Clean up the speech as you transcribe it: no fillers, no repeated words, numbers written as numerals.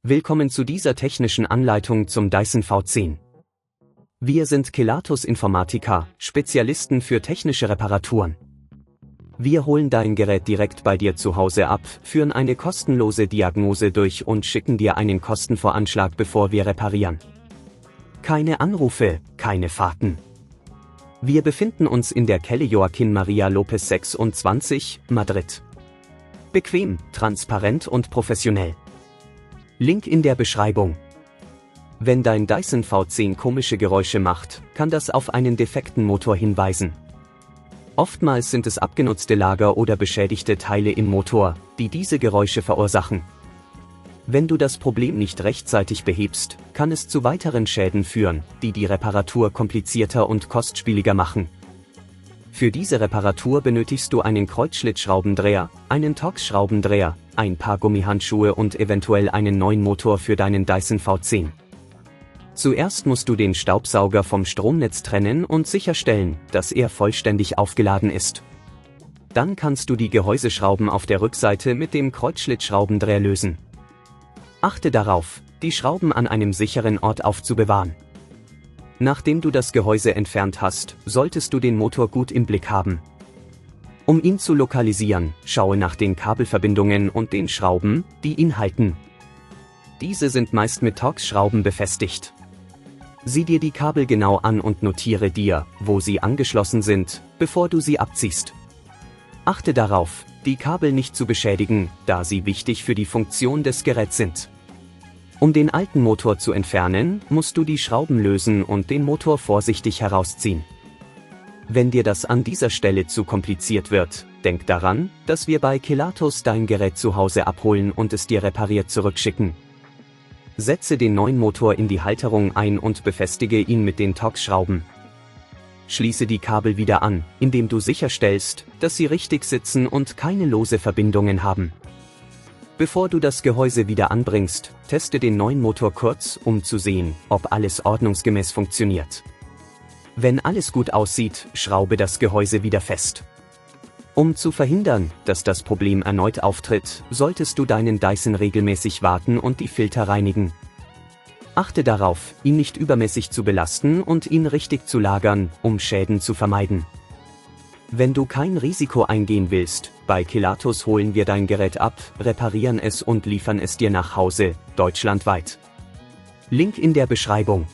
Willkommen zu dieser technischen Anleitung zum Dyson V10. Wir sind Kelatos Informática, Spezialisten für technische Reparaturen. Wir holen dein Gerät direkt bei dir zu Hause ab, führen eine kostenlose Diagnose durch und schicken dir einen Kostenvoranschlag, bevor wir reparieren. Keine Anrufe, keine Fahrten. Wir befinden uns in der Calle Joaquín María López 26, Madrid. Bequem, transparent und professionell. Link in der Beschreibung. Wenn dein Dyson V10 komische Geräusche macht, kann das auf einen defekten Motor hinweisen. Oftmals sind es abgenutzte Lager oder beschädigte Teile im Motor, die diese Geräusche verursachen. Wenn du das Problem nicht rechtzeitig behebst, kann es zu weiteren Schäden führen, die die Reparatur komplizierter und kostspieliger machen. Für diese Reparatur benötigst du einen Kreuzschlitzschraubendreher, einen Torx-Schraubendreher, ein paar Gummihandschuhe und eventuell einen neuen Motor für deinen Dyson V10. Zuerst musst du den Staubsauger vom Stromnetz trennen und sicherstellen, dass er vollständig aufgeladen ist. Dann kannst du die Gehäuseschrauben auf der Rückseite mit dem Kreuzschlitzschraubendreher lösen. Achte darauf, die Schrauben an einem sicheren Ort aufzubewahren. Nachdem du das Gehäuse entfernt hast, solltest du den Motor gut im Blick haben. Um ihn zu lokalisieren, schaue nach den Kabelverbindungen und den Schrauben, die ihn halten. Diese sind meist mit Torx-Schrauben befestigt. Sieh dir die Kabel genau an und notiere dir, wo sie angeschlossen sind, bevor du sie abziehst. Achte darauf, die Kabel nicht zu beschädigen, da sie wichtig für die Funktion des Geräts sind. Um den alten Motor zu entfernen, musst du die Schrauben lösen und den Motor vorsichtig herausziehen. Wenn dir das an dieser Stelle zu kompliziert wird, denk daran, dass wir bei Kelatos dein Gerät zu Hause abholen und es dir repariert zurückschicken. Setze den neuen Motor in die Halterung ein und befestige ihn mit den Torx-Schrauben. Schließe die Kabel wieder an, indem du sicherstellst, dass sie richtig sitzen und keine lose Verbindungen haben. Bevor du das Gehäuse wieder anbringst, teste den neuen Motor kurz, um zu sehen, ob alles ordnungsgemäß funktioniert. Wenn alles gut aussieht, schraube das Gehäuse wieder fest. Um zu verhindern, dass das Problem erneut auftritt, solltest du deinen Dyson regelmäßig warten und die Filter reinigen. Achte darauf, ihn nicht übermäßig zu belasten und ihn richtig zu lagern, um Schäden zu vermeiden. Wenn du kein Risiko eingehen willst, bei Kelatos holen wir dein Gerät ab, reparieren es und liefern es dir nach Hause, deutschlandweit. Link in der Beschreibung.